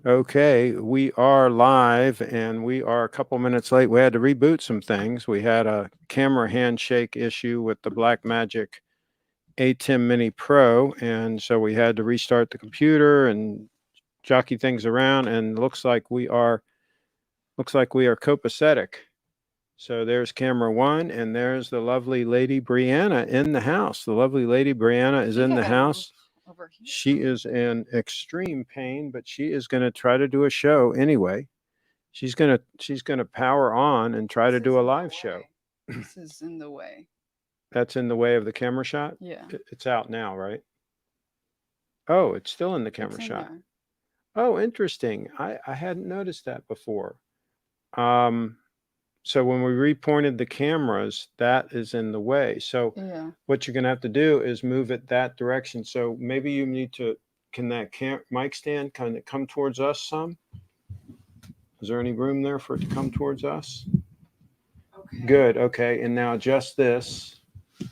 Okay, we are live and we are a couple minutes late. We had to reboot some things. We had a camera handshake issue with the Blackmagic ATEM Mini Pro, and so we had to restart the computer and jockey things around. And looks like we are copacetic. So there's camera one, and there's the lovely Lady Brianna in the house. The lovely Lady Brianna I is think in I the gotta move house. over here. She is in extreme pain, but she is going to try to do a show anyway. She's gonna power on and try This to is do a in the live show. way. This is in the way. That's in the way of the camera shot. Yeah, It's out now, right? Oh, it's still in the it's camera in shot. there. Oh, interesting. I hadn't noticed that before. Um, so when we repointed the cameras, that is in the way. So Yeah. what you're gonna have to do is move it that direction. So maybe you need to. Can that mic stand kind of come towards us some? Is there any room there for it to come towards us? Okay. Good. Okay. And now adjust this,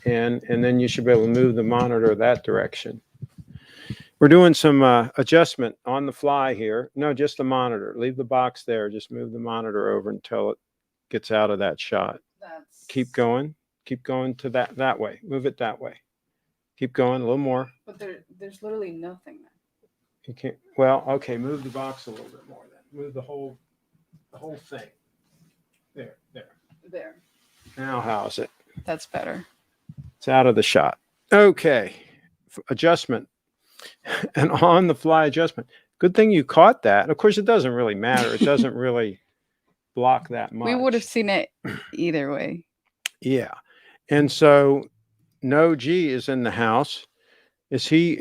and then you should be able to move the monitor that direction. We're doing some adjustment on the fly here. No, just the monitor. Leave the box there. Just move the monitor over until it gets out of that shot. Keep That's. going. Keep going to that way. Move it that way. Keep going a little more. But there's literally nothing You can't. Well, okay. Move the box a little bit more. Then move the whole thing. There. there. Now how's it? That's better. It's out of the shot. Okay. Adjustment. An on the fly adjustment. Good thing you caught that. Of course, it doesn't really matter. It doesn't really block that We would have much. seen it either way. Yeah. And so No G is in the house. Is he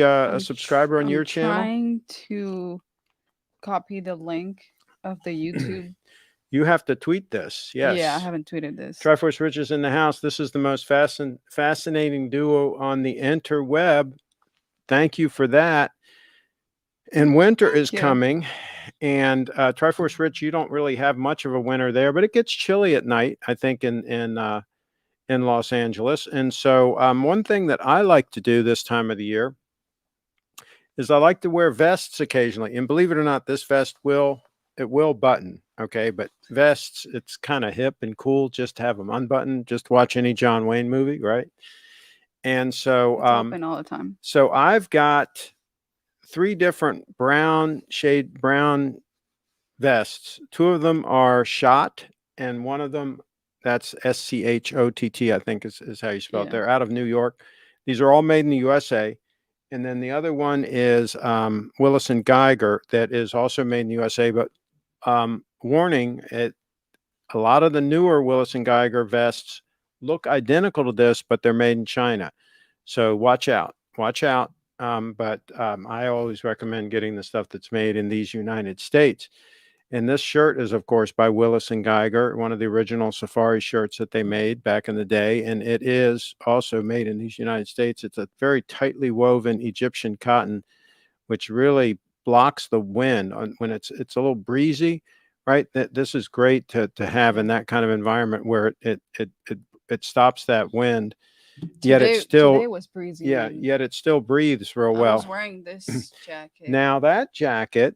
a subscriber on I'm your channel? trying to copy the link of the YouTube. You have to tweet this. Yeah, I Yes. haven't tweeted this. Triforce Rich is in the house. This is the most fascinating duo on the interweb. Thank you for that. And winter is you. coming. And Triforce Rich, you don't really have much of a winter there, but it gets chilly at night, I think, in Los Angeles. And so one thing that I like to do this time of the year is I like to wear vests occasionally. And believe it or not, this vest will button. Okay, but vests, it's kind of hip and cool just to have them unbuttoned. Just watch any John Wayne movie, right? And so It's open all the time. so I've got 3 different shade brown vests. 2 of them are Schott, and one of them, that's SCHOTT, I think is how you spell it. Yeah. They're out of New York. These are all made in the USA. And then the other one is Willis and Geiger, that is also made in the USA. But warning, a lot of the newer Willis and Geiger vests look identical to this, but they're made in China. So watch out. Watch out. But I always recommend getting the stuff that's made in these United States. And this shirt is, of course, by Willis and Geiger, one of the original safari shirts that they made back in the day. And it is also made in these United States. It's a very tightly woven Egyptian cotton, which really blocks the wind when it's a little breezy, right? This is great to have in that kind of environment where it stops that wind. Yet it Today still, was breezy. yeah, yet it still breathes real I well. was wearing this jacket. Now that jacket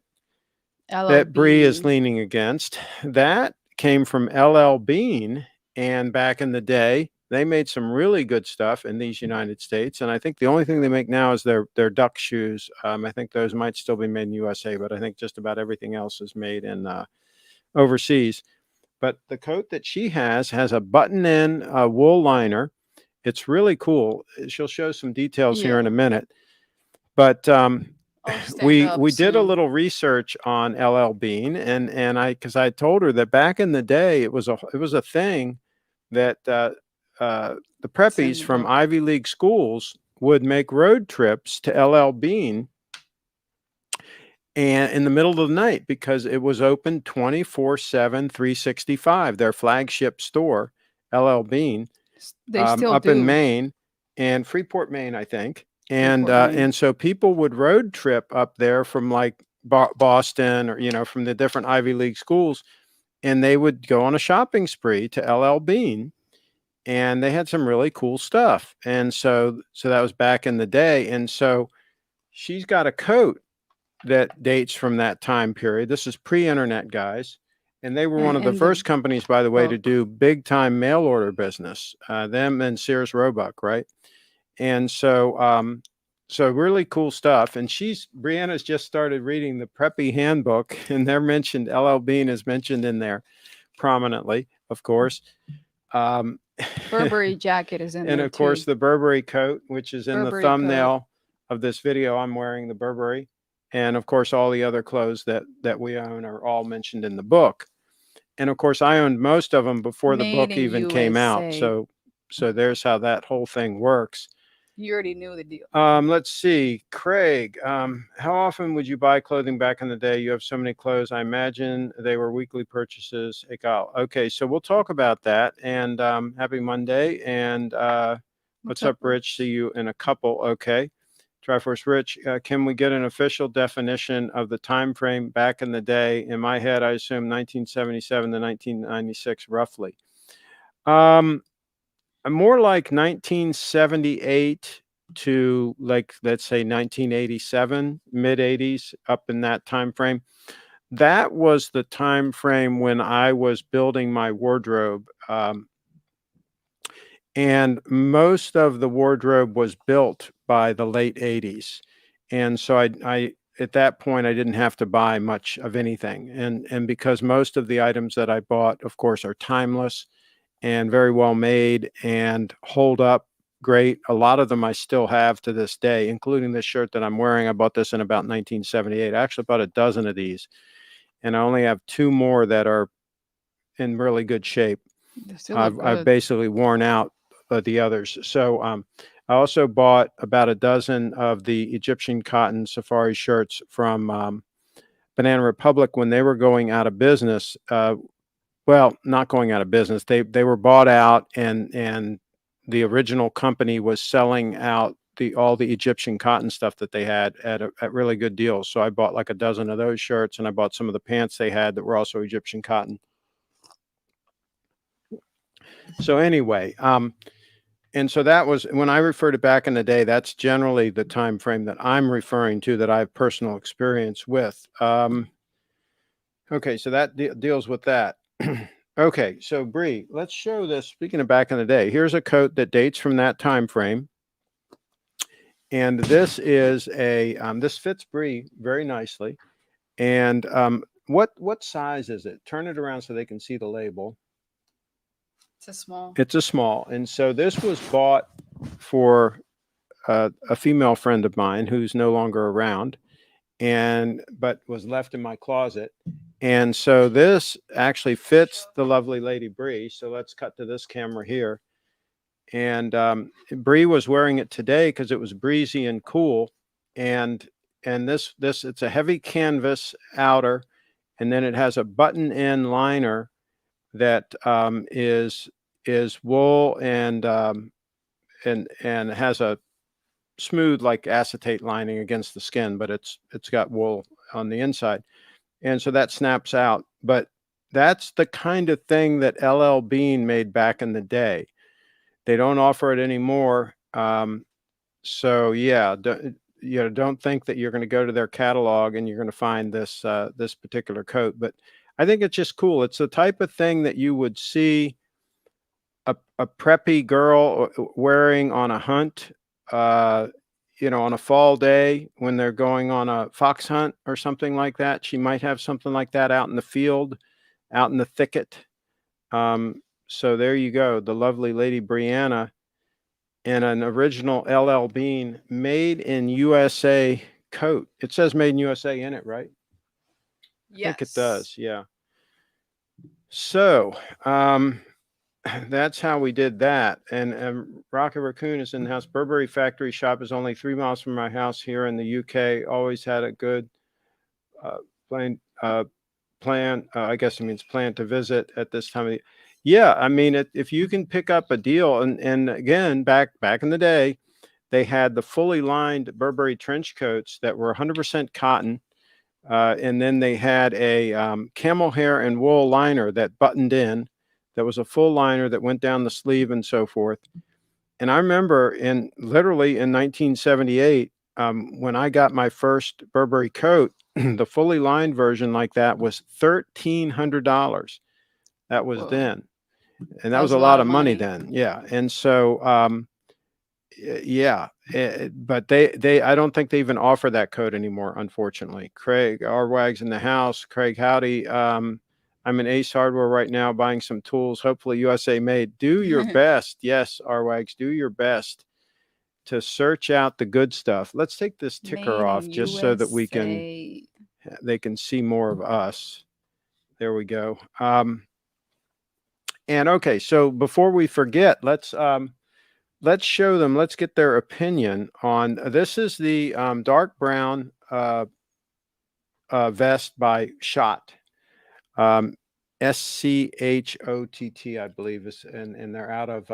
LL that Bree is Bean. leaning against, that came from LL Bean. And back in the day, they made some really good stuff in these United States. And I think the only thing they make now is their duck shoes. I think those might still be made in USA, but I think just about everything else is made in overseas. But the coat that she has a button-in wool liner. It's really cool. She'll show some details here in a minute. But we did a little research on LL Bean, and because I told her that back in the day it was a thing that the preppies from Ivy League schools would make road trips to LL Bean and in the middle of the night because it was open 24/7, 365. Their flagship store, LL Bean, They still up do. in Maine and Freeport, Maine, I think. And so people would road trip up there from like Boston or from the different Ivy League schools, and they would go on a shopping spree to LL Bean, and they had some really cool stuff. And so that was back in the day. And so she's got a coat that dates from that time period. This is pre-internet, guys. And they were one of the And first companies, by the way, to book. do big time mail order business. Them and Sears Roebuck, right? And so really cool stuff. And Brianna's just started reading the Preppy Handbook, and they're mentioned. LL Bean is mentioned in there prominently, of course. Um, Burberry jacket is in and there of course, too. the Burberry coat, which is in the Burberry coat. thumbnail of this video. I'm wearing the Burberry, and of course, all the other clothes that we own are all mentioned in the book. And of course, I owned most of them before the Made book in even came out. USA. So there's how that whole thing works. You already knew the deal. Let's see, Craig. How often would you buy clothing back in the day? You have so many clothes. I imagine they were weekly purchases. Okay, so we'll talk about that. And happy Monday. And what's up, Rich? See you in a couple. Okay. Triforce Rich, can we get an official definition of the time frame back in the day? In my head, I assume 1977 to 1996, roughly. More like 1978 to, like, let's say 1987, mid 80s, up in that time frame. That was the time frame when I was building my wardrobe. And most of the wardrobe was built by the late 80s. And so I at that point I didn't have to buy much of anything. And because most of the items that I bought, of course, are timeless and very well made and hold up great. A lot of them I still have to this day, including this shirt that I'm wearing. I bought this in about 1978. I actually bought a dozen of these, and I only have two more that are in really good shape. I've basically worn out the others. So I also bought about a dozen of the Egyptian cotton safari shirts from Banana Republic when they were going out of business. Well, not going out of business. They were bought out, and the original company was selling out all the Egyptian cotton stuff that they had at really good deals. So I bought like a dozen of those shirts, and I bought some of the pants they had that were also Egyptian cotton. So anyway, and so that was when I refer to back in the day. That's generally the time frame that I'm referring to, that I have personal experience with. Okay, so that deals with that. Okay, so Bree, let's show this. Speaking of back in the day, here's a coat that dates from that time frame, and this is this fits Bree very nicely. And what size is it? Turn it around so they can see the label. It's a small. It's a small, and so this was bought for a female friend of mine who's no longer around, but was left in my closet. And so this actually fits the lovely Lady Bree. So let's cut to this camera here. And Bree was wearing it today because it was breezy and cool. And this it's a heavy canvas outer, and then it has a button-in liner that is wool and has a smooth, like, acetate lining against the skin, but it's got wool on the inside. And so that snaps out. But that's the kind of thing that LL Bean made back in the day. They don't offer it anymore. So yeah, don't think that you're going to go to their catalog and you're going to find this this particular coat. But I think it's just cool. It's the type of thing that you would see a preppy girl wearing on a hunt, on a fall day when they're going on a fox hunt or something like that. She might have something like that out in the field, out in the thicket. So there you go, the lovely Lady Brianna in an original LL Bean made in USA coat. It says made in USA in it, right? Yes. I think it does, yeah. So that's how we did that. And Rocket Raccoon is in the house. Burberry factory shop is only 3 miles from my house here in the UK. Always had a good plan. I guess it means plan to visit at this time of the. Yeah, I mean, if you can pick up a deal, and again, back in the day, they had the fully lined Burberry trench coats that were 100% cotton. And then they had a camel hair and wool liner that buttoned in. That was a full liner that went down the sleeve and so forth. And I remember literally in 1978, when I got my first Burberry coat, the fully lined version like that was $1,300. That was Whoa. then, and that That was was a a lot lot of of money money. then. Yeah, and so yeah, but they I don't think they even offer that coat anymore, unfortunately. Craig, R-Wags in the house. Craig, howdy. I'm in Ace Hardware right now buying some tools, hopefully USA made. Do your best. Yes, R-Wags, do your best to search out the good stuff. Let's take this ticker Made off in just so that USA. they can see more of us. There we go. And okay, so before we forget, let's show them. Let's get their opinion on this. Is the dark brown vest by Schott, Schott, I believe is, and they're out of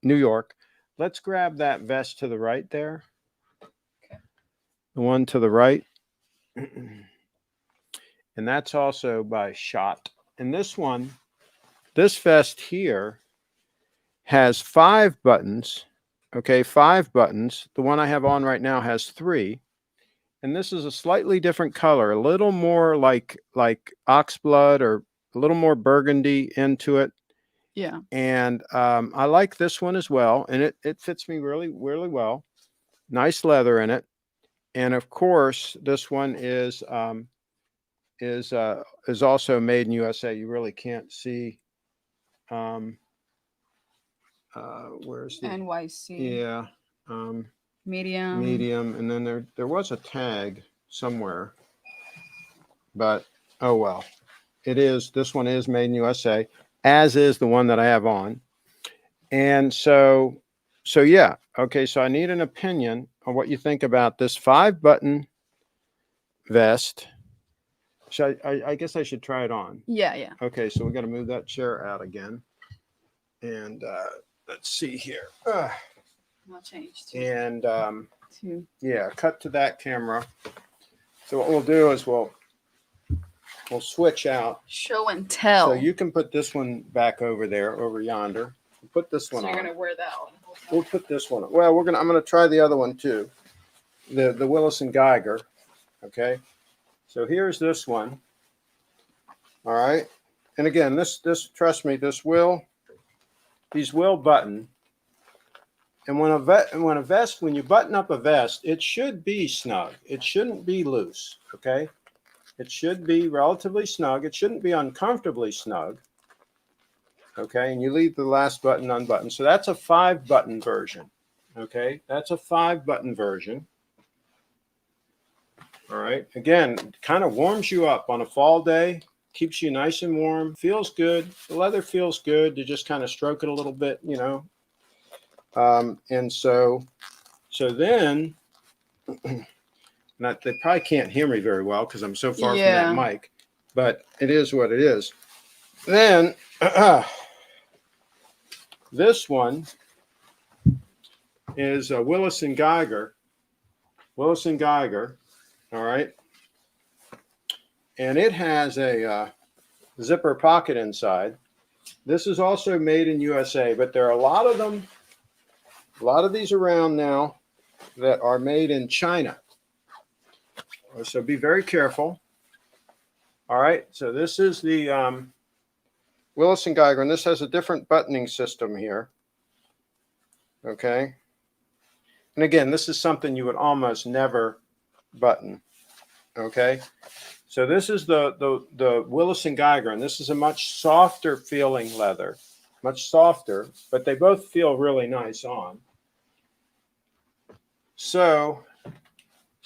New York. Let's grab that vest to the right there. Okay. The one to the right. And that's also by Schott. And this one, this vest here has 5 buttons. Okay, 5 buttons. The one I have on right now has 3. And this is a slightly different color, a little more like oxblood or a little more burgundy into it. Yeah. And I like this one as well. And it fits me really, really well. Nice leather in it. And of course, this one is also made in USA. You really can't see. Where's the NYC. yeah Medium. medium, and then there was a tag somewhere, but oh well. It is, this one is made in USA, as is the one that I have on. And so yeah, okay, so I need an opinion on what you think about this 5-button vest. I guess I should try it on. Yeah, yeah. Okay, so we got to move that chair out again. And let's see here. I'll change And to yeah, cut to that camera. So what we'll do is we'll switch out. show and tell. So you can put this one back over there, over yonder. We'll put this one So on. you're gonna wear that one. We'll put this one on. Well, I'm gonna try the other one too. The Willis and Geiger. Okay. So here's this one. All right. And again, this trust me, these will button. And when you button up a vest, it should be snug. It shouldn't be loose. Okay. It should be relatively snug. It shouldn't be uncomfortably snug. Okay, and you leave the last button unbuttoned. So that's a 5-button version. Okay, that's a 5-button version. All right, again, kind of warms you up on a fall day, keeps you nice and warm, feels good. The leather feels good. You just kind of stroke it a little bit, you know. And so then, they probably can't hear me very well because I'm so far from that mic, but it is what it is. Then this one is a Willis and Geiger. Willis and Geiger, all right. And it has a zipper pocket inside. This is also made in USA, but there are a lot of them, a lot of these around now that are made in China. So be very careful. All right, so this is the Willis and Geiger, and this has a different buttoning system here. Okay. And again, this is something you would almost never button. Okay. So this is the Willis and Geiger, and this is a much softer feeling leather, much softer, but they both feel really nice on. So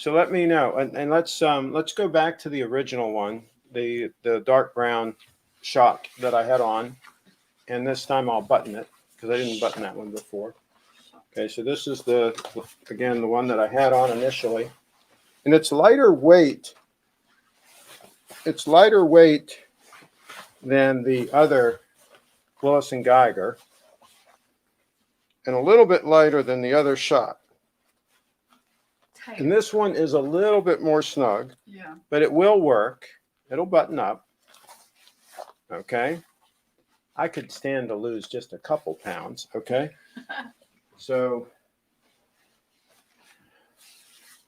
let me know, and let's go back to the original one, the dark brown Schott that I had on, and this time I'll button it because I didn't button that one before. Okay, so this is again the one that I had on initially, and it's lighter weight. It's lighter weight than the other Willis and Geiger, and a little bit lighter than the other Schott. And this one is a little bit more snug, yeah, but it will work. It'll button up. Okay. I could stand to lose just a couple pounds. Okay. So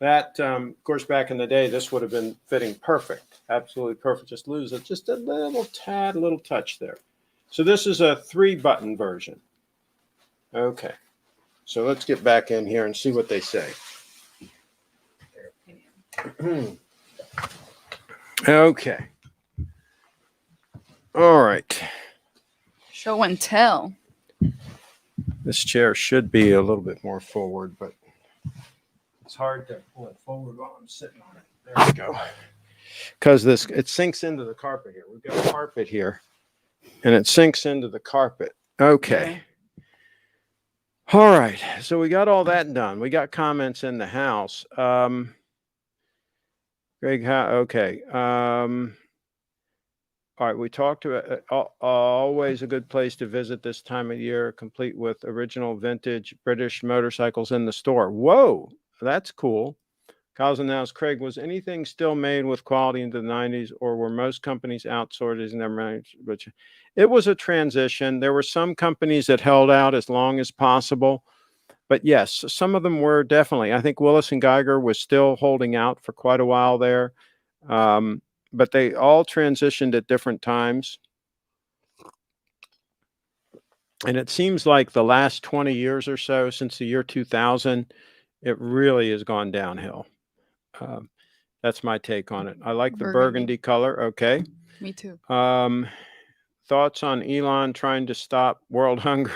That, of course, back in the day, this would have been fitting perfect, absolutely perfect. Just lose it, just a little tad, a little touch there. So this is a 3-button version. Okay, so let's get back in here and see what they say. Okay. All right. Show and tell. This chair should be a little bit more forward, but it's hard to pull it forward while I'm sitting on it. There we go. Because it sinks into the carpet here. We've got carpet here, and it sinks into the carpet. Okay. Yeah. All right. So we got all that done. We got comments in the house. Greg, okay. All right, we talked about always a good place to visit this time of year, complete with original vintage British motorcycles in the store. Whoa, that's cool. Kyle's announced, Craig, was anything still made with quality into the 90s, or were most companies outsourcing their manufacturing? It was a transition. There were some companies that held out as long as possible. But yes, some of them were definitely. I think Willis and Geiger was still holding out for quite a while there. But they all transitioned at different times. And it seems like the last 20 years or so, since the year 2000, it really has gone downhill. That's my take on it. I like the burgundy color. Okay. Me too. Thoughts on Elon trying to stop world hunger?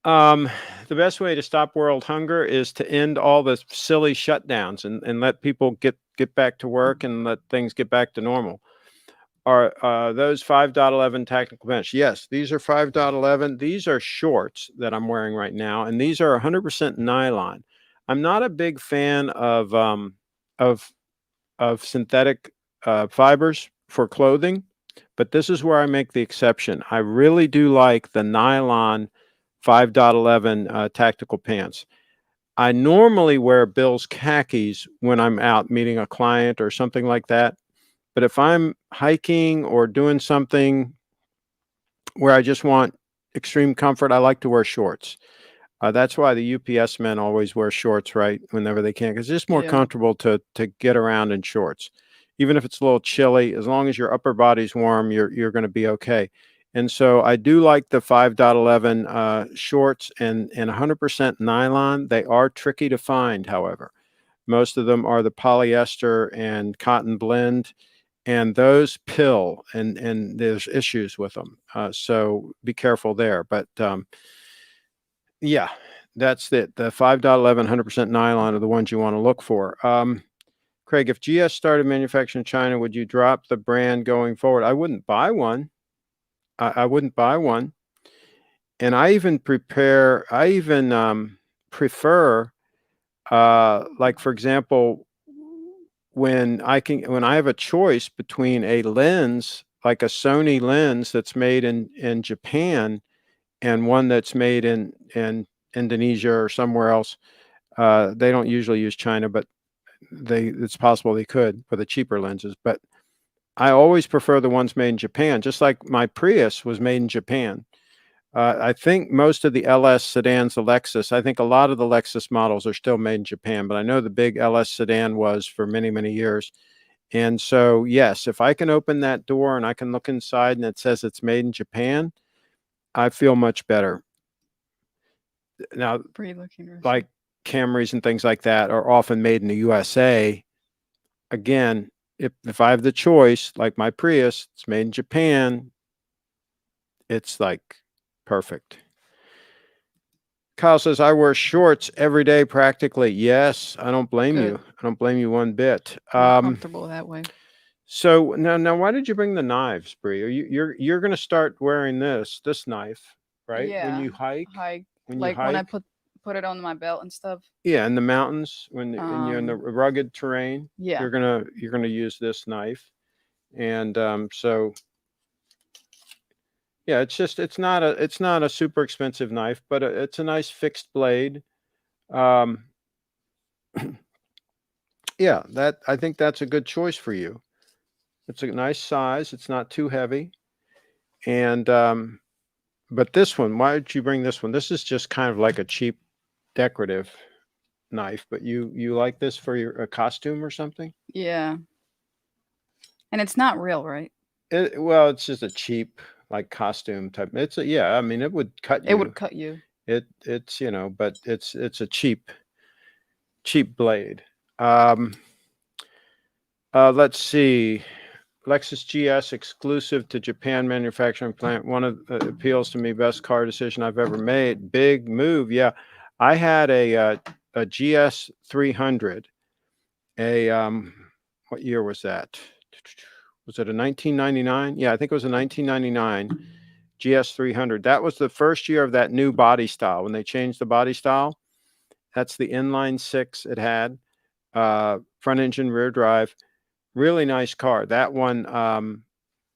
The best way to stop world hunger is to end all the silly shutdowns and let people get back to work and let things get back to normal. Are those 5.11 tactical bench? Yes, these are 5.11. These are shorts that I'm wearing right now, and these are 100% nylon. I'm not a big fan of synthetic fibers for clothing, but this is where I make the exception. I really do like the nylon 5.11 tactical pants. I normally wear Bill's khakis when I'm out meeting a client or something like that. But if I'm hiking or doing something where I just want extreme comfort, I like to wear shorts. That's why the UPS men always wear shorts, right, whenever they can, because it's just more comfortable to get around in shorts. Even if it's a little chilly, as long as your upper body's warm, you're going to be okay. And so I do like the 5.11 shorts and 100% nylon. They are tricky to find, however. Most of them are the polyester and cotton blend, and those pill, and there's issues with them. So be careful there. But yeah, that's it. The 5.11 100% nylon are the ones you want to look for. Craig, if GS started manufacturing in China, would you drop the brand going forward? I wouldn't buy one. I wouldn't buy one. And I even prefer, like, for example, when I have a choice between a lens, like a Sony lens that's made in Japan, and one that's made in Indonesia or somewhere else. They don't usually use China, but it's possible they could for the cheaper lenses. But I always prefer the ones made in Japan, just like my Prius was made in Japan. I think most of the LS sedans, the Lexus, I think a lot of the Lexus models are still made in Japan, but I know the big LS sedan was for many, many years. And so, yes, if I can open that door and I can look inside and it says it's made in Japan, I feel much better. Now, like Camrys and things like that are often made in the USA. Again, if I have the choice, like my Prius, it's made in Japan, it's like perfect. Kyle says, I wear shorts every day practically. Yes, I don't blame you. I don't blame you one bit. Comfortable that way. So now, why did you bring the knives, Bree? You're going to start wearing this knife, right? Yeah. When you hike. When I put it on my belt and stuff. Yeah, in the mountains, when you're in the rugged terrain. Yeah. You're gonna use this knife, and so. Yeah, it's not a super expensive knife, but it's a nice fixed blade. Yeah, I think that's a good choice for you. It's a nice size. It's not too heavy. And but this one, why did you bring this one? This is just kind of like a cheap decorative knife, but you like this for your a costume or something? Yeah. And it's not real, right? Well, it's just a cheap like costume type. It's a, yeah, I mean it would cut It would you. cut you. It's but it's a cheap blade. Um, let's see. Lexus GS exclusive to Japan manufacturing plant. One of the appeals to me, best car decision I've ever made. Big move. Yeah, I had a GS 300. A what year was that? Was it a 1999? Yeah, I think it was a 1999 GS 300. That was the first year of that new body style when they changed the body style. That's the inline six it had, front engine, rear drive. Really nice car. That one,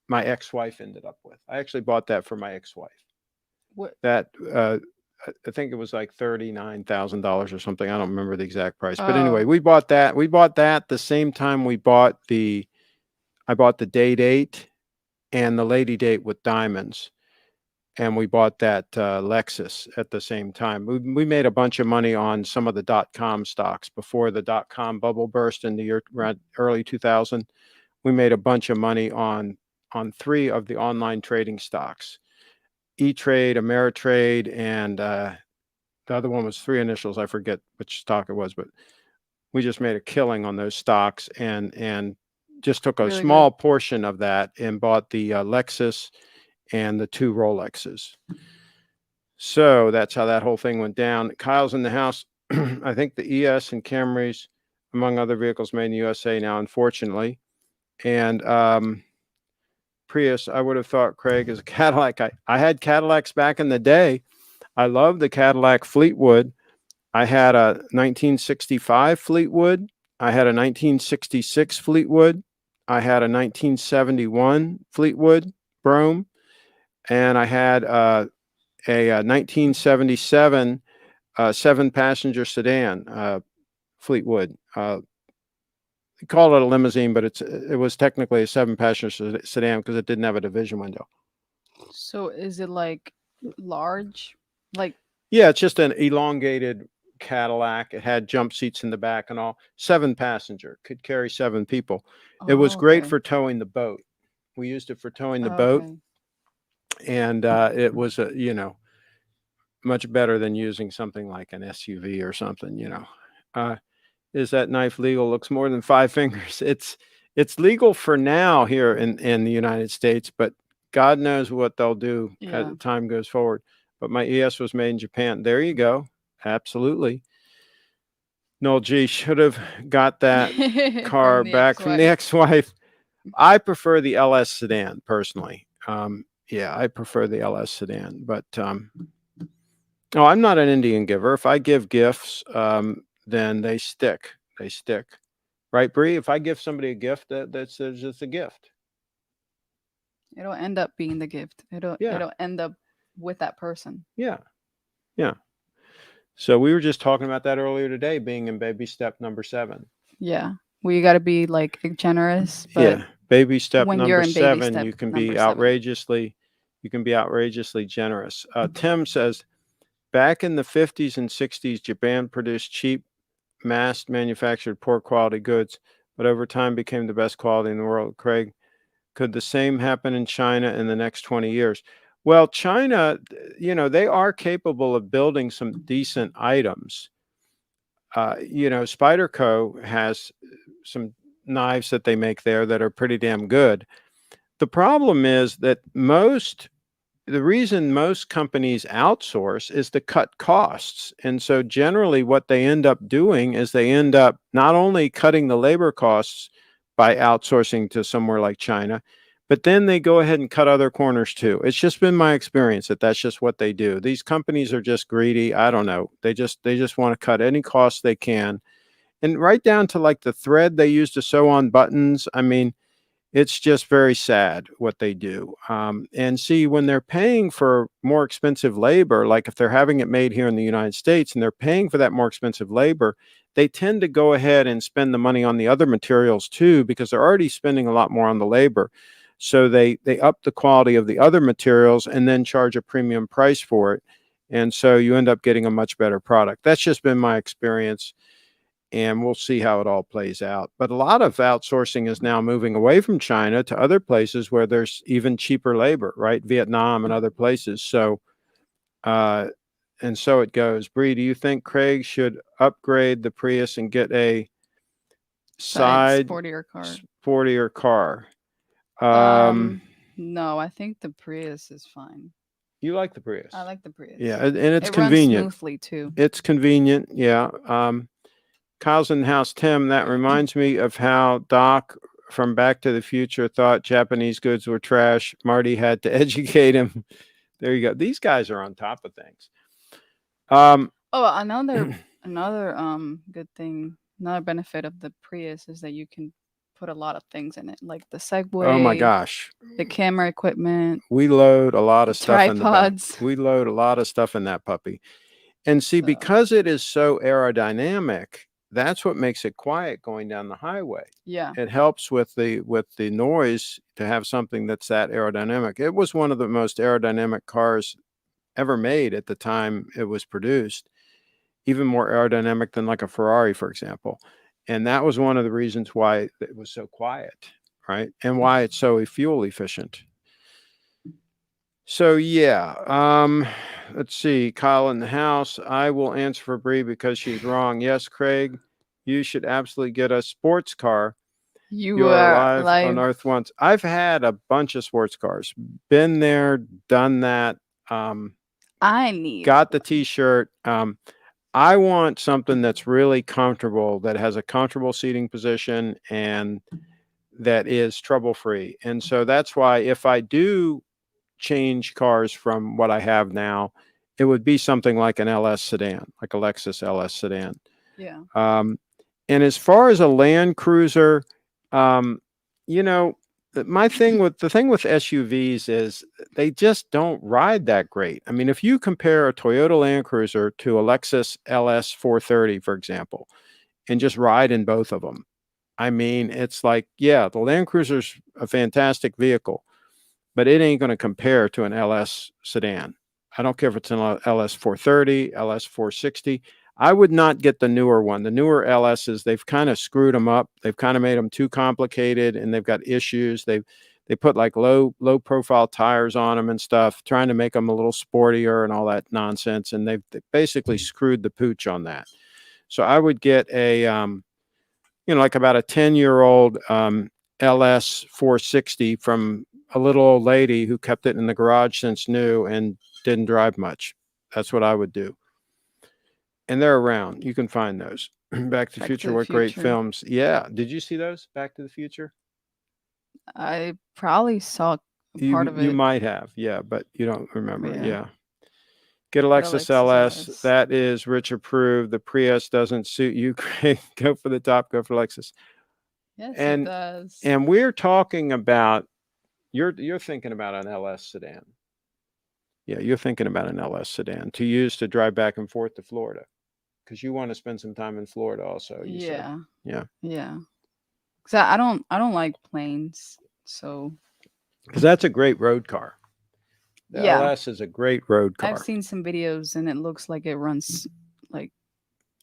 my ex-wife ended up with. I actually bought that for my ex-wife. What? That I think it was like $39,000 or something. I don't remember the exact price, but anyway, Oh, we bought that. We bought that the same time we bought I bought the Date 8 and the Lady Date with diamonds, and we bought that Lexus at the same time. We made a bunch of money on some of the .com stocks before the .com bubble burst in the year around early 2000. We made a bunch of money on three of the online trading stocks: E-Trade, Ameritrade, and the other one was three initials. I forget which stock it was, but we just made a killing on those stocks and just took a really good. small portion of that and bought the Lexus and the two Rolexes. So that's how that whole thing went down. Kyle's in the house. I think the ES and Camrys, among other vehicles made in the USA now, unfortunately. And Prius, I would have thought Craig is a Cadillac. I had Cadillacs back in the day. I love the Cadillac Fleetwood. I had a 1965 Fleetwood. I had a 1966 Fleetwood. I had a 1971 Fleetwood Brougham. And I had a 1977 seven-passenger sedan Fleetwood. They call it a limousine, but it was technically a seven-passenger sedan because it didn't have a division window. So is it like large? Like, Yeah, it's just an elongated Cadillac. It had jump seats in the back and all. Seven-passenger, could carry seven people. It was oh, great okay. for towing the boat. We used it for towing the Oh, boat, okay. and it was much better than using something like an SUV or something. Is that knife legal? Looks more than five fingers. It's legal for now here in the United States, but God knows what they'll do as Yeah. time goes forward. But my ES was made in Japan. There you go. Absolutely. No, gee, should have got that car From the back from the ex-wife. ex-wife. I prefer the LS sedan personally. Yeah, I prefer the LS sedan, but oh, I'm not an Indian giver. If I give gifts, then they stick. They stick. Right, Bree? If I give somebody a gift, that's just a gift. It'll end up being the gift. It'll Yeah, it'll end up with that person. yeah, yeah. So we were just talking about that earlier today, being in baby step number 7. Yeah. Well, you got to be like generous, but Yeah, baby step when you're number in baby 7, step you can number be 7. outrageously generous. Tim says, back in the 50s and 60s, Japan produced cheap, mass manufactured, poor quality goods, but over time became the best quality in the world. Craig, could the same happen in China in the next 20 years? Well, China, they are capable of building some decent items. Spyderco has some knives that they make there that are pretty damn good. The problem is that the reason most companies outsource is to cut costs. And so generally what they end up doing is they end up not only cutting the labor costs by outsourcing to somewhere like China, but then they go ahead and cut other corners too. It's just been my experience that that's just what they do. These companies are just greedy. I don't know. They just want to cut any cost they can. And right down to like the thread they use to sew on buttons. I mean, it's just very sad what they do. And see, when they're paying for more expensive labor, like if they're having it made here in the United States and they're paying for that more expensive labor, they tend to go ahead and spend the money on the other materials too, because they're already spending a lot more on the labor. So they up the quality of the other materials and then charge a premium price for it. And so you end up getting a much better product. That's just been my experience. and we'll see how it all plays out. But a lot of outsourcing is now moving away from China to other places where there's even cheaper labor, right? Vietnam and other places. So, uh, and so it goes. Bree, do you think Craig should upgrade the Prius and get a side sportier car. sportier car? Um, no, I think the Prius is fine. You like the Prius? I like the Prius. Yeah, and it's It runs convenient. smoothly too. It's convenient. Yeah. Kyle's in the house. Tim, that reminds me of how Doc from Back to the Future thought Japanese goods were trash. Marty had to educate him. There you go. These guys are on top of things. Oh, another good thing, another benefit of the Prius is that you can put a lot of things in it, like the Oh my Segway, gosh. the camera equipment, We load a lot the of stuff in the back. tripods. We load a lot of stuff in that puppy. And see, So, because it is so aerodynamic, that's what makes it quiet going down the highway. yeah. It helps with the noise to have something that's that aerodynamic. It was one of the most aerodynamic cars ever made at the time it was produced, even more aerodynamic than like a Ferrari, for example. And that was one of the reasons why it was so quiet, right? And why it's so fuel efficient. So yeah, let's see. Kyle in the house. I will answer for Bree because she's wrong. Yes, Craig, you should absolutely get a sports car. You You are are alive on Earth once. I've had a bunch of sports cars. Been there, done that. I need. Got the T-shirt. I want something that's really comfortable, that has a comfortable seating position, and that is trouble-free. And so that's why if I do change cars from what I have now, it would be something like an LS sedan, like a Lexus LS sedan. Yeah. And as far as a Land Cruiser, you know, the thing with SUVs is they just don't ride that great. I mean, if you compare a Toyota Land Cruiser to a Lexus LS 430, for example, and just ride in both of them, I mean, it's like, yeah, the Land Cruiser's a fantastic vehicle, but it ain't going to compare to an LS sedan. I don't care if it's an LS 430, LS 460. I would not get the newer one. The newer LSs, they've kind of screwed them up. They've kind of made them too complicated, and they've got issues. They put like low profile tires on them and stuff, trying to make them a little sportier and all that nonsense. And they basically screwed the pooch on that. So I would get a like about a 10-year-old LS 460 from a little old lady who kept it in the garage since new and didn't drive much. That's what I would do. And they're around. You can find those. Back to the Future, what great films. Yeah. Did you see those? Back to the Future? I probably saw part of it. You might have. Yeah, but you don't remember. Yeah. Get a Lexus LS. That is Rich approved. The Prius doesn't suit you. Go for the top. Go for Lexus. Yes, it does. And we're talking about, you're thinking about an LS sedan. Yeah, you're thinking about an LS sedan to use to drive back and forth to Florida, because you want to spend some time in Florida also. Yeah. Yeah. Because I don't like planes, so. Because that's a great road car. The LS is a great road car. I've seen some videos and it looks like it runs like.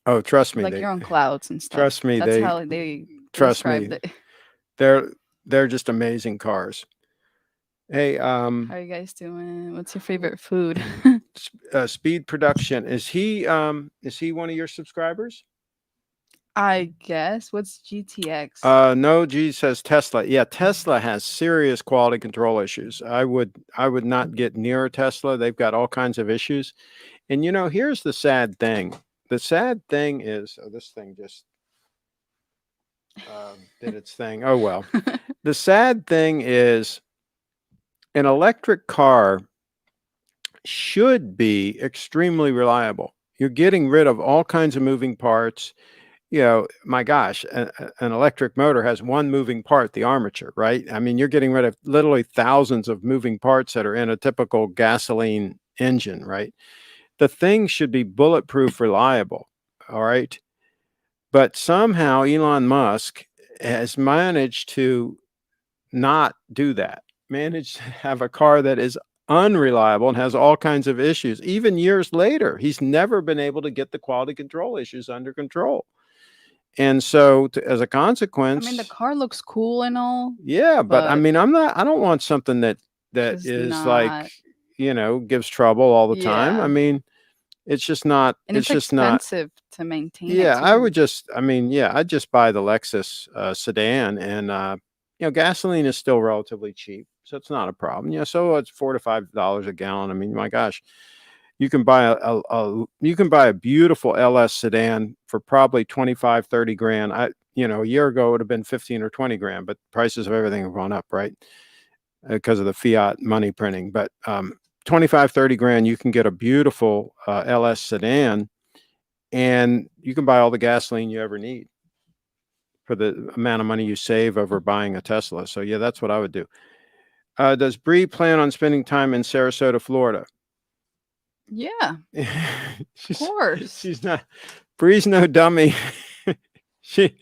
Oh, trust me. Like you're on clouds and stuff. Trust me. That's how they trust me. it. They're just amazing cars. Hey, how are you guys doing? What's your favorite food? Speed Production. Is he one of your subscribers? I guess. What's GTX? No, G says Tesla. Yeah, Tesla has serious quality control issues. I would not get near a Tesla. They've got all kinds of issues. And here's the sad thing. The sad thing is, this thing just did its thing. Oh well. The sad thing is, an electric car should be extremely reliable. You're getting rid of all kinds of moving parts. My gosh, an electric motor has one moving part, the armature, right? I mean, you're getting rid of literally thousands of moving parts that are in a typical gasoline engine, right? The thing should be bulletproof reliable, all right? But somehow Elon Musk has managed to not do that, managed to have a car that is unreliable and has all kinds of issues. Even years later, he's never been able to get the quality control issues under control. And so as a I mean, the consequence, car looks cool and all, yeah, but I but mean, I don't want something that just is like, not. gives trouble all the time. I Yeah, mean, and it's it's just not. expensive to maintain it Yeah, too. I mean, yeah, I'd just buy the Lexus sedan, and gasoline is still relatively cheap, so it's not a problem. Yeah, so it's $4 to $5 a gallon. I mean, my gosh, you can buy you can buy a beautiful LS sedan for probably 25, 30 grand. A year ago it would have been 15 or 20 grand, but prices of everything have gone up, right? Because of the fiat money printing. But 25, 30 grand, you can get a beautiful LS sedan, and you can buy all the gasoline you ever need for the amount of money you save over buying a Tesla. So yeah, that's what I would do. Does Bree plan on spending time in Sarasota, Florida? Yeah, of she's course. she's not. Bree's no dummy. she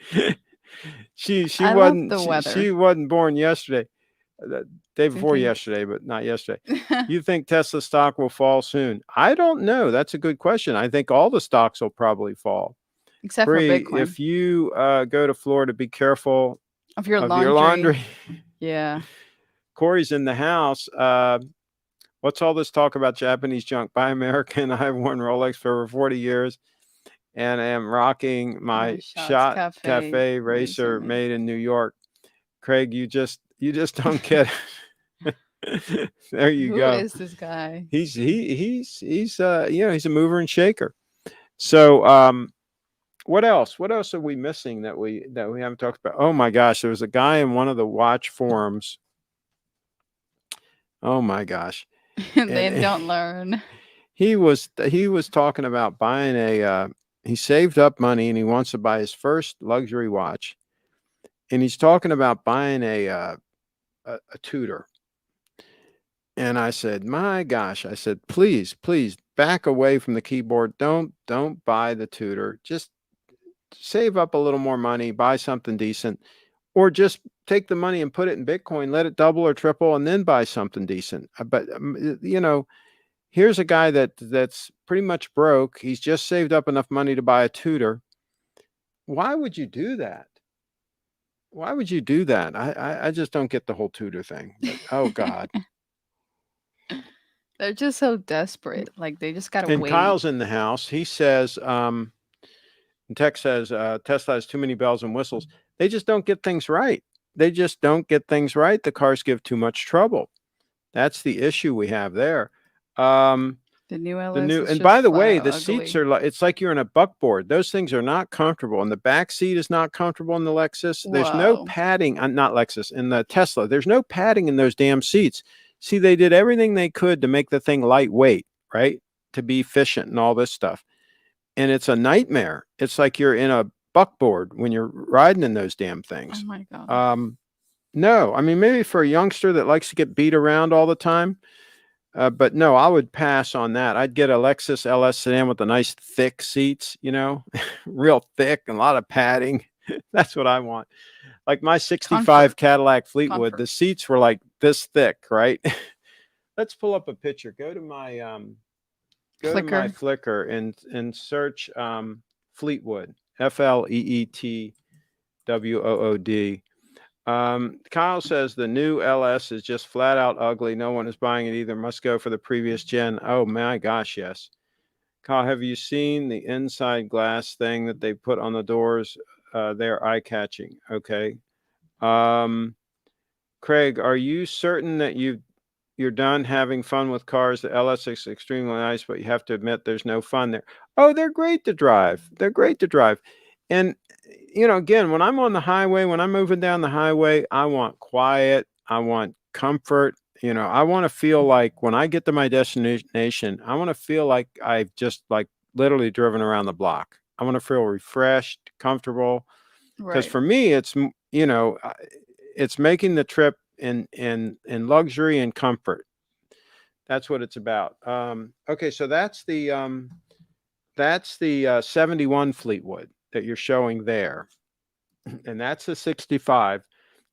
I love the weather. she wasn't born yesterday. The day Do you before think? yesterday, but not yesterday. You think Tesla stock will fall soon? I don't know. That's a good question. I think all the stocks will probably fall. Except for Bree, Bitcoin. if you go to Florida, be careful Of your of your laundry. laundry. Yeah. Corey's in the house. What's all this talk about Japanese junk? Buy American. I have worn Rolex for over 40 years and am rocking My my Shots Shot Cafe Cafe Racer racer made. made in New York. Craig, you just don't get it. There you Who go. is this guy? He's a mover and shaker. So what else? What else are we missing that we haven't talked about? Oh my gosh, there was a guy in one of the watch forums. Oh my gosh. They And don't learn. he was talking about buying he saved up money and he wants to buy his first luxury watch. And he's talking about buying a Tudor. And I said, "My gosh," I said, "Please, please back away from the keyboard. Don't buy the Tudor. Just save up a little more money, buy something decent, or just take the money and put it in Bitcoin, let it double or triple, and then buy something decent." But here's a guy that's pretty much broke. He's just saved up enough money to buy a Tudor. Why would you do that? Why would you do that? I just don't get the whole Tudor thing. But oh God. They're just so desperate. Like they just gotta And wait. Kyle's in the house. He says, and Tech says Tesla has too many bells and whistles. They just don't get things right. They just don't get things right. The cars give too much trouble. That's the issue we have there. Um, The new the LS new is and just by the flat way, out the seats ugly. are like it's like you're in a buckboard. Those things are not comfortable, and the back seat is not comfortable in the Lexus. There's no Whoa. padding, not Lexus, in the Tesla. There's no padding in those damn seats. See, they did everything they could to make the thing lightweight, right? To be efficient and all this stuff. And it's a nightmare. It's like you're in a buckboard when you're riding in those damn Oh things. my god. No, I mean maybe for a youngster that likes to get beat around all the time, but no, I would pass on that. I'd get a Lexus LS sedan with the nice thick seats, real thick and a lot of padding. That's what I want. Like my '65 Comfort. Cadillac Fleetwood, Comfort. the seats were like this thick, right? Let's pull up a picture. Go to my Flicker. Flickr and search Fleetwood, FLEETWOOD. Kyle says the new LS is just flat out ugly. No one is buying it either. Must go for the previous gen. Oh my gosh, yes. Kyle, have you seen the inside glass thing that they put on the doors? They're eye catching. Okay. Um, Craig, are you certain that you're done having fun with cars? The LS is extremely nice, but you have to admit there's no fun there. Oh, they're great to drive. They're great to drive. And again, when I'm on the highway, when I'm moving down the highway, I want quiet. I want comfort. I want to feel like when I get to my destination, I want to feel like I've just like literally driven around the block. I want to feel refreshed, comfortable. Because Right. for me, it's making the trip in luxury and comfort. That's what it's about. Okay, so that's the 71 Fleetwood that you're showing there, and that's the 65.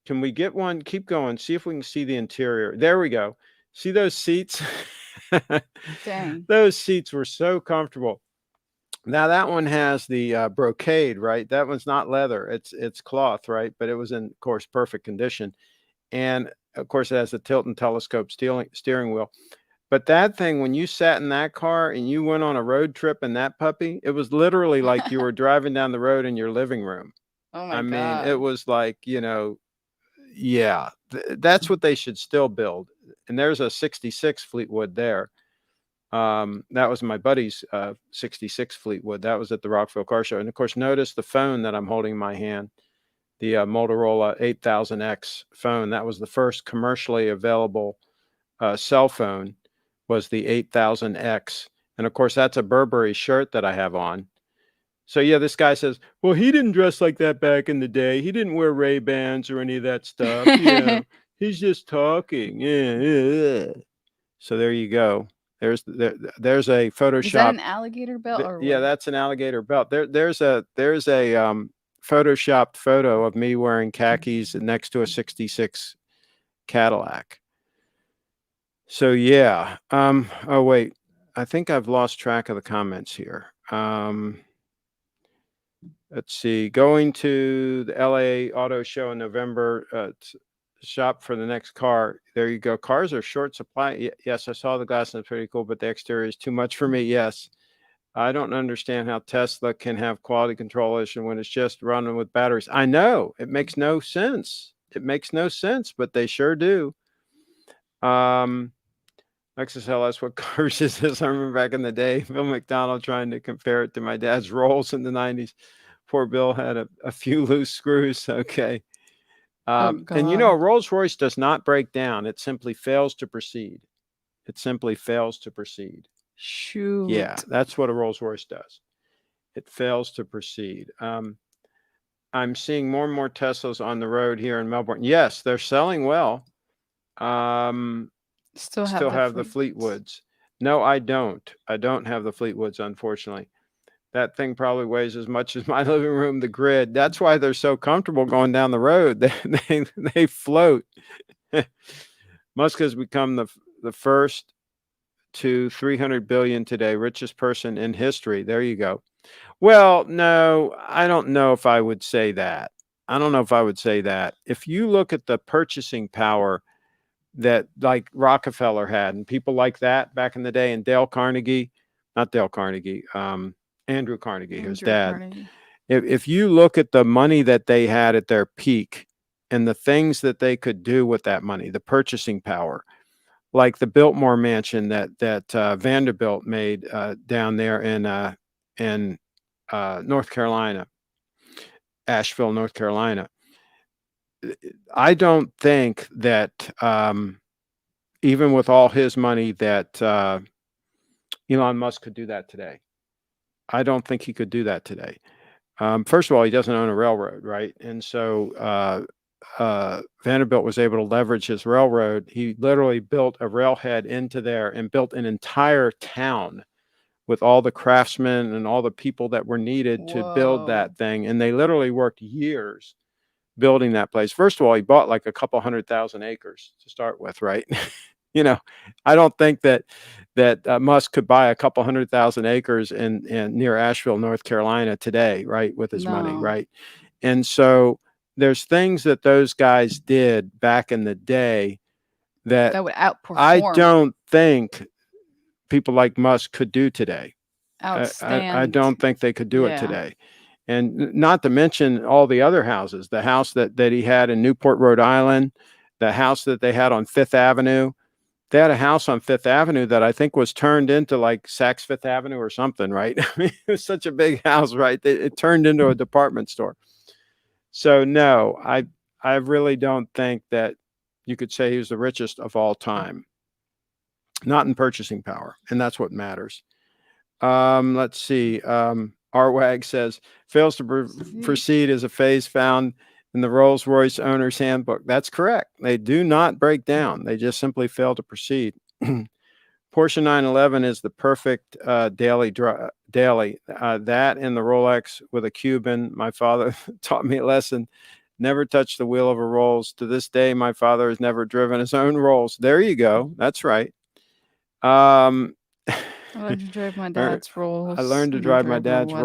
Can we get one? Keep going. See if we can see the interior. There we go. See those seats? Dang. Those seats were so comfortable. Now that one has the brocade, right? That one's not leather; it's cloth, right? But it was in, of course, perfect condition, and of course, it has a tilt and telescope steering wheel. But that thing, when you sat in that car and you went on a road trip in that puppy, it was literally like you were driving down the road in your living room. Oh I my mean, it god. was like, yeah, that's what they should still build. And there's a 66 Fleetwood there. That was my buddy's 66 Fleetwood. That was at the Rockville Car Show. And of course, notice the phone that I'm holding in my hand, the Motorola 8000X phone. That was the first commercially available cell phone, was the 8000X. And of course, that's a Burberry shirt that I have on. So yeah, this guy says, well, he didn't dress like that back in the day. He didn't wear Ray-Bans or any of that stuff. He's just talking. Yeah. So there you go. There's a Is that Photoshop. an alligator belt or Yeah, what? that's an alligator belt. There's a photoshopped photo of me wearing khakis next to a 66 Cadillac. So yeah. Oh wait, I think I've lost track of the comments here. Let's see. Going to the LA Auto Show in November. Shop for the next car. There you go. Cars are short supply. Yes, I saw the glass and it's pretty cool, but the exterior is too much for me. Yes. I don't understand how Tesla can have quality control issue when it's just running with batteries. I know it makes no sense. It makes no sense, but they sure do. Um, Lexus LS, what cars is this? I remember back in the day, Bill McDonald trying to compare it to my dad's Rolls in the 90s. Poor Bill had a few loose screws. Okay. Oh And god. Rolls Royce does not break down. It simply fails to proceed. It simply fails to proceed. Yeah, Shoot. that's what a Rolls Royce does. It fails to proceed. I'm seeing more and more Teslas on the road here in Melbourne. Yes, they're selling well. Um, Still have Still the have the fleets. Fleetwoods. No, I don't. I don't have the Fleetwoods, unfortunately. That thing probably weighs as much as my living room, the grid. That's why they're so comfortable going down the road. They float. Musk has become the first to 300 billion today, richest person in history. There you go. Well, no, I don't know if I would say that. I don't know if I would say that. If you look at the purchasing power that like Rockefeller had and people like that back in the day, and Dale Carnegie, not Dale Carnegie, Andrew Carnegie, his Andrew dad. Carnegie. If you look at the money that they had at their peak and the things that they could do with that money, the purchasing power, like the Biltmore mansion that Vanderbilt made down there in North Carolina, Asheville, North Carolina. I don't think that even with all his money that Elon Musk could do that today. I don't think he could do that today. First of all, he doesn't own a railroad, right? And so Vanderbilt was able to leverage his railroad. He literally built a railhead into there and built an entire town with all the craftsmen and all the people that were needed to build Whoa. that thing. And they literally worked years building that place. First of all, he bought like a couple 100,000 acres to start with, right? you know, I don't think that Musk could buy a couple 100,000 acres in near Asheville, North Carolina today, right, with his money, No. right? And so there's things that those guys did back in the day that That would I outperform. don't think people like Musk could do today. I Outstand. don't think they could do it Yeah. today. And not to mention all the other houses, the house that he had in Newport, Rhode Island, the house that they had on Fifth Avenue. They had a house on Fifth Avenue that I think was turned into like Saks Fifth Avenue or something, right? I mean, it was such a big house, right? It turned into a department store. So no, I really don't think that you could say he was the richest of all time. Not in purchasing power, and that's what matters. Let's see. Arwag says fails to See. proceed as a phase found in the Rolls Royce owner's handbook. That's correct. They do not break down. They just simply fail to proceed. Porsche 911 is the perfect daily. That and the Rolex with a Cuban. My father taught me a lesson. Never touch the wheel of a Rolls. To this day, my father has never driven his own Rolls. There you go. That's right. Um, I learned to drive my Er, dad's I Rolls learned to and my drive my driver dad's Watson.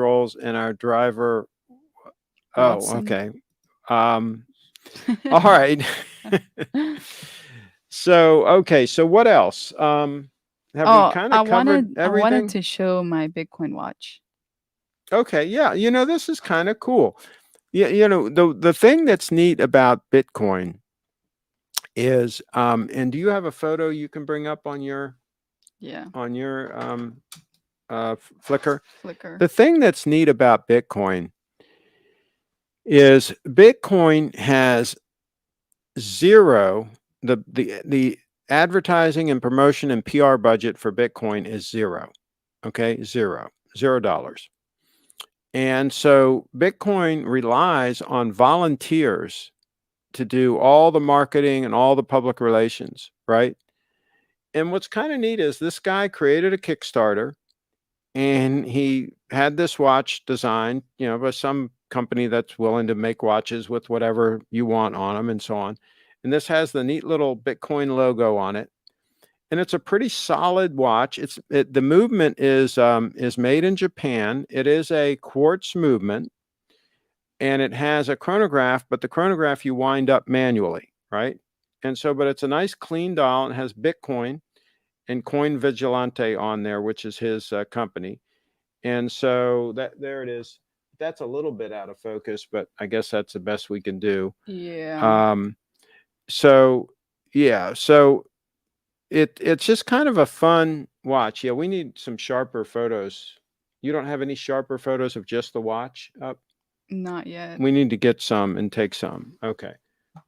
Rolls and our driver. Oh, Watson. okay. Um, all right. So, okay. So what else? Have we Oh, kind I of covered wanted I wanted everything? to show my Bitcoin watch. Okay. Yeah. This is kind of cool. Yeah. The thing that's neat about Bitcoin is, and do you have a photo you can bring up on your Yeah, Flickr? Flickr. The thing that's neat about Bitcoin is Bitcoin has zero. The advertising and promotion and PR budget for Bitcoin is zero. Okay, $0. And so Bitcoin relies on volunteers to do all the marketing and all the public relations, right? And what's kind of neat is this guy created a Kickstarter and he had this watch designed, by some company that's willing to make watches with whatever you want on them and so on. And this has the neat little Bitcoin logo on it, and it's a pretty solid watch. The movement is made in Japan. It is a quartz movement, and it has a chronograph, but the chronograph you wind up manually, right? And so, but it's a nice clean dial. And it has Bitcoin and Coin Vigilante on there, which is his company. And so there it is. That's a little bit out of focus, but I guess that's the best we can do. Yeah. Um, so yeah, so it's just kind of a fun watch. Yeah, we need some sharper photos. You don't have any sharper photos of just the watch up? Not yet. We need to get some and take some. Okay.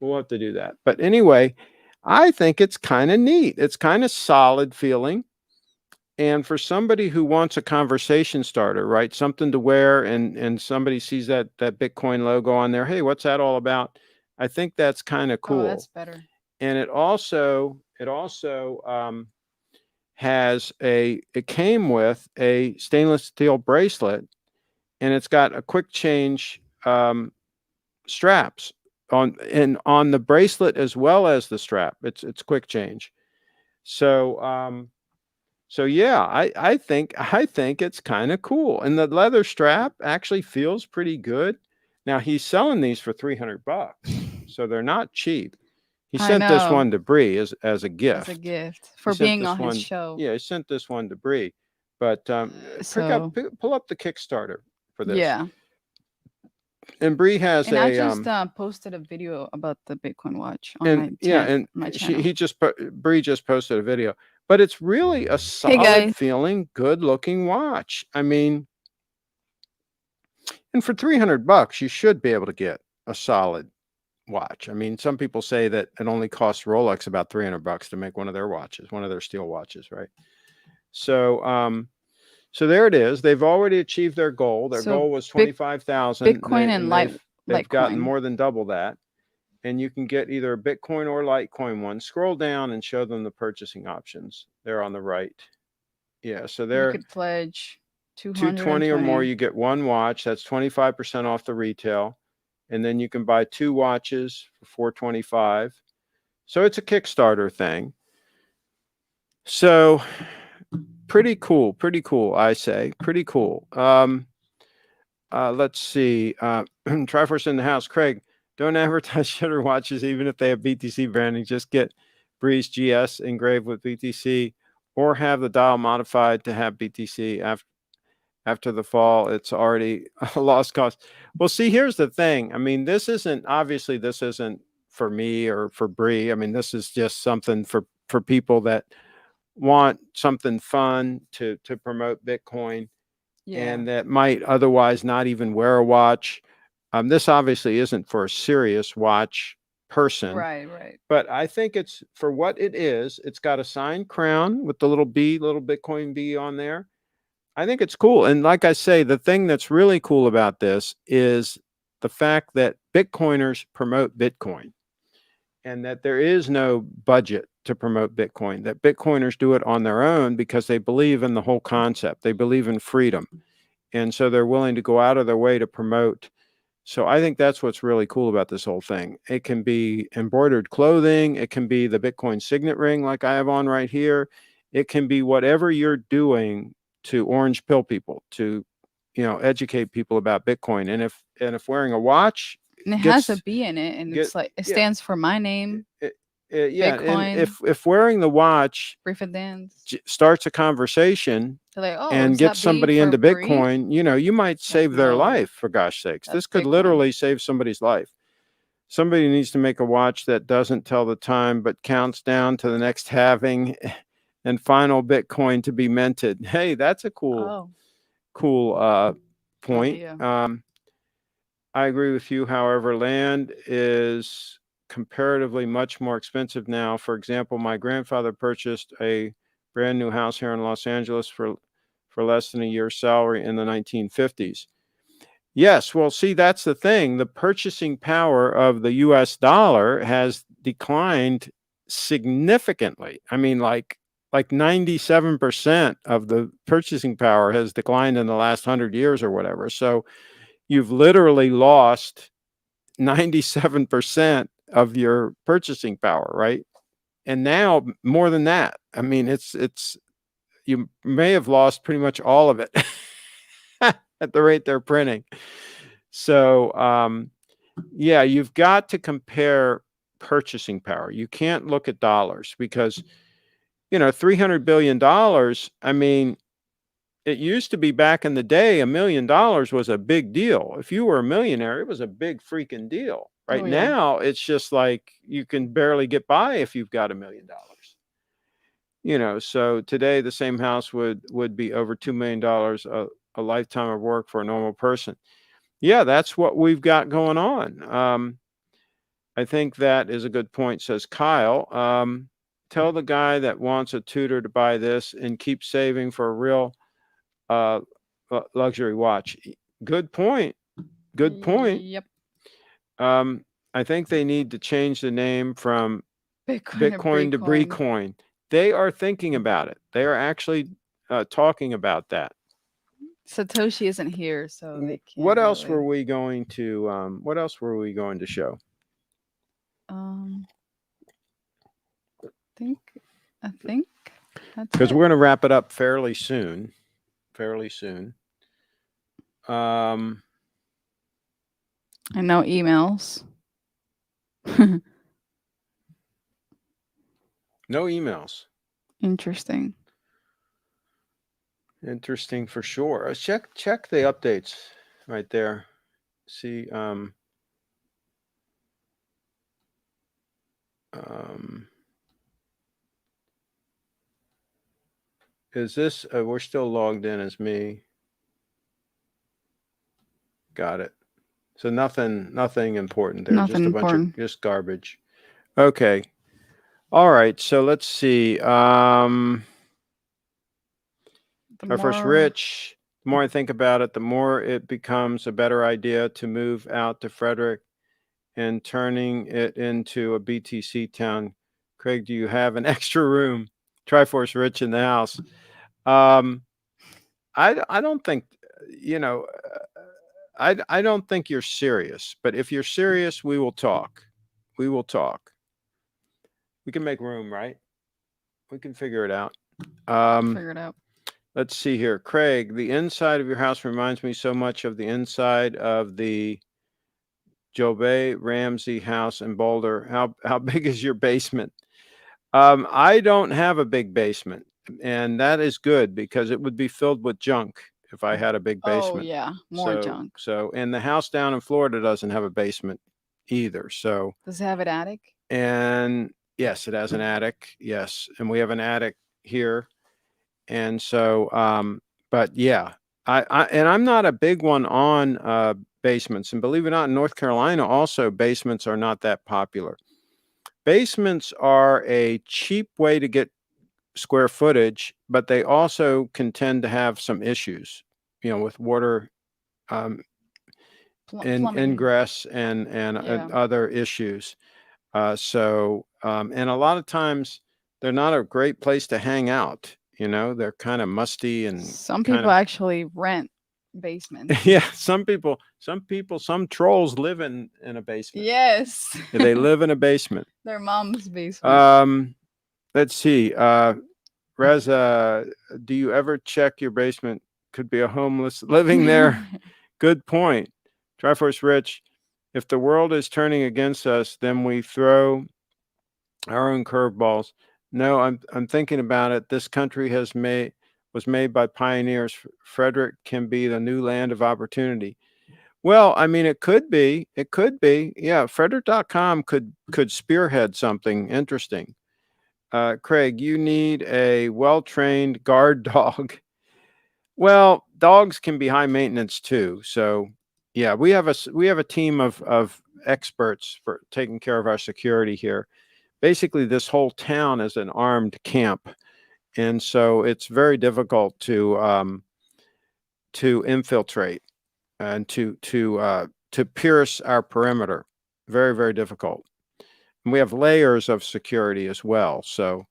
We'll have to do that. But anyway, I think it's kind of neat. It's kind of solid feeling. And for somebody who wants a conversation starter, right? Something to wear, and somebody sees that Bitcoin logo on there. Hey, what's that all about? I think that's kind of Oh, that's cool. better. And it also it came with a stainless steel bracelet, and it's got a quick change straps on the bracelet as well as the strap. It's quick change. So yeah, I think it's kind of cool, and the leather strap actually feels pretty good. Now he's selling these for $300, so they're not cheap. He I sent this know. one to Bree as a As a gift. gift He for sent being this on his one. show. Yeah, he sent this one to Bree. But So pull up the Kickstarter for this. yeah. And Bree has And I a just posted a video about the Bitcoin watch on and my yeah, and my she channel. he just Bree just posted a video. But it's really a Hey solid guys. feeling, good looking watch. I mean, and for $300, you should be able to get a solid watch. I mean, some people say that it only costs Rolex about $300 to make one of their watches, one of their steel watches, right? So, so there it is. They've already achieved their goal. Their So goal was Bit 25,000. Bitcoin and They've gotten Litecoin. more than double that. And you can get either a Bitcoin or Litecoin one. Scroll down and show them the purchasing options. They're on the right. Yeah, so You they're could pledge 220 or more. 220. You get one watch. That's 25% off the retail. And then you can buy two watches for 425. So it's a Kickstarter thing. So pretty cool, I say. Pretty cool. Let's see. Triforce in the house. Craig, don't advertise shitter watches even if they have BTC branding. Just get Breeze GS engraved with BTC, or have the dial modified to have BTC after the fall. It's already a lost cause. Well, see, here's the thing. I mean, this isn't for me or for Bree. I mean, this is just something for people that want something fun to promote Bitcoin, Yeah. and that might otherwise not even wear a watch. This obviously isn't for a serious watch person, Right, right. but I think it's for what it is. It's got a signed crown with the little B, little Bitcoin B on there. I think it's cool. And like I say, the thing that's really cool about this is the fact that Bitcoiners promote Bitcoin, and that there is no budget to promote Bitcoin, that Bitcoiners do it on their own because they believe in the whole concept. They believe in freedom. And so they're willing to go out of their way to promote So I think that's what's really cool about this whole thing. It can be embroidered clothing. It can be the Bitcoin signet ring like I have on right here. It can be whatever you're doing to orange pill people, to, educate people about Bitcoin. And if wearing a watch And it has a gets B in it, and get it's like it yeah stands for my name, it, yeah, and Bitcoin, if wearing the watch BriFitDance. starts a conversation They're like, oh, and is get that B somebody for into Brie? Bitcoin, you might Like, save their no, life, for gosh sakes. that's This could Bitcoin. literally save somebody's life. Somebody needs to make a watch that doesn't tell the time but counts down to the next halving and final Bitcoin to be minted. Hey, that's a Oh, cool point. idea. I agree with you. However, land is comparatively much more expensive now. For example, my grandfather purchased a brand new house here in Los Angeles for less than a year's salary in the 1950s. Yes, well, see, that's the thing. The purchasing power of the US dollar has declined significantly. I mean, like 97% of the purchasing power has declined in the last 100 years or whatever. So you've literally lost 97% of your purchasing power, right? And now more than that. I mean, it's you may have lost pretty much all of it at the rate they're printing. So, yeah, you've got to compare purchasing power. You can't look at dollars because, $300 billion. I mean, it used to be back in the day, $1 million was a big deal. If you were a millionaire, it was a big freaking deal. Oh Right yeah. now, it's just like you can barely get by if you've got $1 million. So today the same house would be over $2 million, a lifetime of work for a normal person. Yeah, that's what we've got going on. I think that is a good point, says Kyle. Tell the guy that wants a tutor to buy this and keep saving for a real uh, luxury watch. Good point. Good point. Yep. Um, I think they need to change the name from Bitcoin or Bitcoin to Bitcoin. BriCoin. They are thinking about it. They are actually talking about that. Satoshi isn't here, so they What can't else were really. we going to? What else were we going to show? Um, think I think that's Because it. we're going to wrap it up fairly soon. Fairly soon. Um, And no emails. no emails. Interesting. Interesting for sure. Check the updates right there. See. Um, is this? We're still logged in as me. Got it. So nothing important there. Nothing Just a bunch of important. just garbage. Okay. All right. So let's see. The Our first more Rich. The more I think about it, the more it becomes a better idea to move out to Frederick and turning it into a BTC town. Craig, do you have an extra room? Triforce Rich in the house. Um, I don't think you know. I don't think you're serious. But if you're serious, we will talk. We will talk. We can make room, right? We can figure it out. Um, figure it out. let's see here, Craig. The inside of your house reminds me so much of the inside of the Jobe Ramsey house in Boulder. How big is your basement? I don't have a big basement, and that is good because it would be filled with junk if I had a big Oh basement. yeah, more So, junk. and the house down in Florida doesn't have a basement either. So, Does it have an attic? and yes, it has an attic. Yes, and we have an attic here, and so, but yeah, and I'm not a big one on basements, and believe it or not, in North Carolina, also basements are not that popular. Basements are a cheap way to get square footage, but they also can tend to have some issues, with water um, Plumbing. ingress and Yeah. other issues. And a lot of times they're not a great place to hang out. They're kind of musty and Some kind people of actually rent basements. Yeah, some trolls live in a basement. Yes. They live in a basement. Their mom's basement. Um, let's see. Reza, do you ever check your basement? Could be a homeless living there. Good point. Triforce Rich, if the world is turning against us, then we throw our own curveballs. No, I'm thinking about it. This country was made by pioneers. Frederick can be the new land of opportunity. Well, I mean, it could be. It could be. Yeah, Frederick.com could spearhead something interesting. Craig, you need a well-trained guard dog. Well, dogs can be high maintenance too. So, yeah, we have a team of experts for taking care of our security here. Basically, this whole town is an armed camp, and so it's very difficult to infiltrate and to pierce our perimeter. Very, very difficult. And we have layers of security as well, so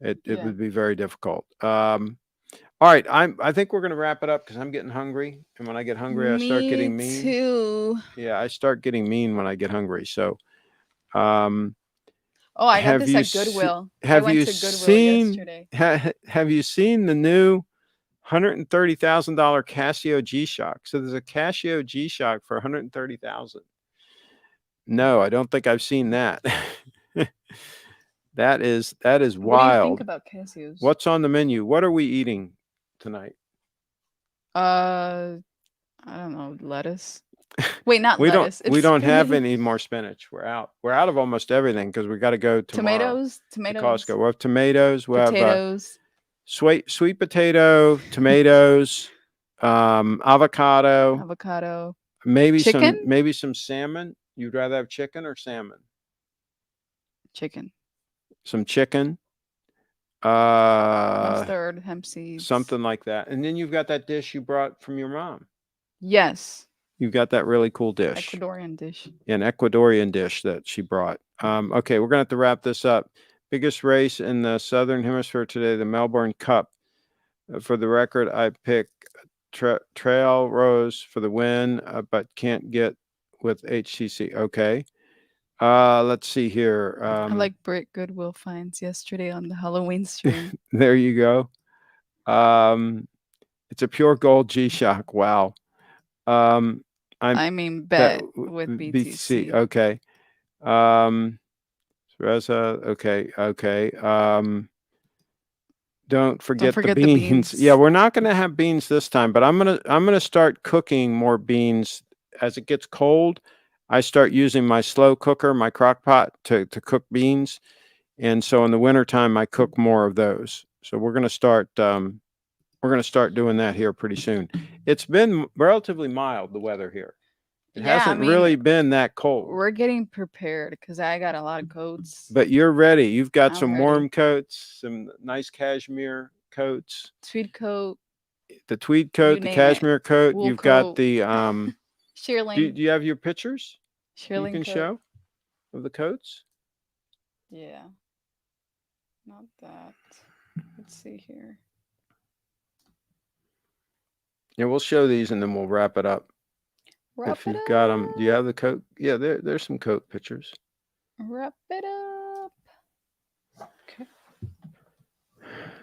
it Yeah. would be very difficult. All right, I think we're going to wrap it up because I'm getting hungry, and when I get hungry, I start Me getting mean. too. Yeah, I start getting mean when I get hungry. So, um, Oh, I got have this you at Goodwill. I have went you to Goodwill seen yesterday. have you seen the new $130,000 Casio G-Shock? So there's a Casio G-Shock for 130,000. No, I don't think I've seen that. That is What do you think wild. about Casios? What's on the menu? What are we eating tonight? I don't know, lettuce. Wait, not We don't lettuce. we It's don't have spinach. any more spinach. We're out. We're out of almost everything because we got to go tomorrow Tomatoes, to tomatoes, Costco. We'll have tomatoes. We'll have potatoes, sweet potato, tomatoes, avocado, avocado, maybe chicken, some salmon. You'd rather have chicken or salmon? chicken, Some chicken, mustard, hemp seeds. something like that. And then you've got that dish you brought from your mom. Yes, You've got that really cool dish, Ecuadorian dish. an Ecuadorian dish that she brought. Okay, we're gonna have to wrap this up. Biggest race in the Southern Hemisphere today, the Melbourne Cup. For the record, I pick Trail Rose for the win, but can't get with HTC. Okay. Let's see here. I like Brit Goodwill finds yesterday on the Halloween stream. There you go. It's a pure gold G-Shock. Wow. I mean, bet with BTC. Okay. Reza. Okay. Don't forget the beans. Yeah, we're not going to have beans this time, but I'm gonna start cooking more beans as it gets cold. I start using my slow cooker, my crock pot to cook beans, and so in the wintertime I cook more of those. So we're gonna start doing that here pretty soon. It's been relatively mild, the weather here. It hasn't really been that cold. We're getting prepared because I got a lot of coats. But you're ready. You've got I'm some ready. warm coats, some nice cashmere coats. Tweed coat. The tweed coat, the cashmere coat. Wool You've coat. got the shearling. Do you have your pictures Shearling you can coat. show of the coats? Yeah. Not that. Let's see here. Yeah, we'll show these and then we'll wrap it up. If you've got them, do you have the coat? Yeah, there's some coat pictures. Wrap it up. Okay.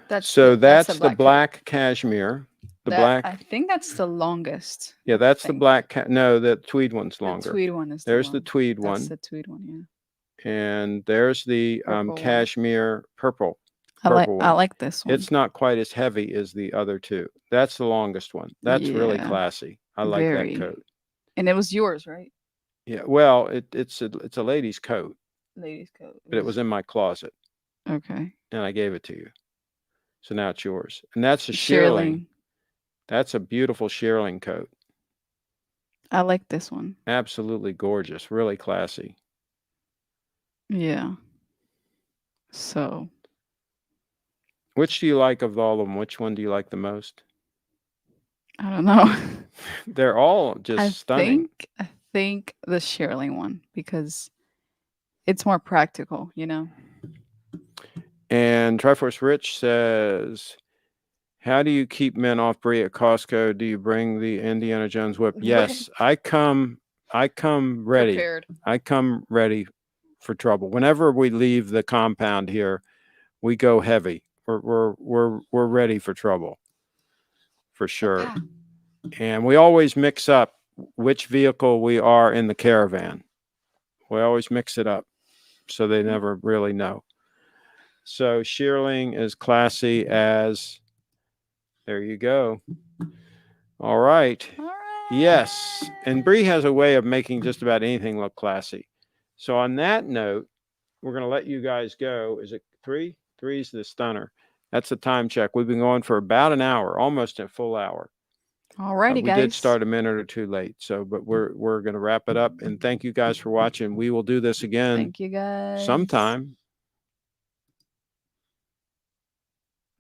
That's the black cashmere. I think that's the longest. Yeah, that's the black. No, the tweed one's longer. The tweed one is. There's the tweed one. That's the tweed one, yeah. And there's the cashmere purple. I like this one. It's not quite as heavy as the other two. That's the longest one. That's really classy. I like that coat. And it was yours, right? Yeah. Well, it's a lady's coat. Ladies' coat. But it was in my closet. Okay. And I gave it to you. So now it's yours. And that's a shearling. That's a beautiful shearling coat. I like this one. Absolutely gorgeous. Really classy. Yeah. So. Which do you like of all of them? Which one do you like the most? I don't know. They're all just stunning. I think the shearling one because it's more practical, you know. And Triforce Rich says, How do you keep men off Brie at Costco? Do you bring the Indiana Jones whip? Yes, I come ready. Prepared. I come ready for trouble. Whenever we leave the compound here, we go heavy. We're ready for trouble, for sure. And we always mix up which vehicle we are in the caravan. We always mix it up, so they never really know. So shearling is classy as. There you go. All right. All right. Yes. And Bree has a way of making just about anything look classy. So on that note, we're going to let you guys go. Is it 3? 3's the stunner. That's the time check. We've been going for about an hour, almost a full hour. Alrighty, we guys. did start a minute or two late, but we're going to wrap it up. And thank you guys for watching. We will do this again. Thank you, guys. Sometime.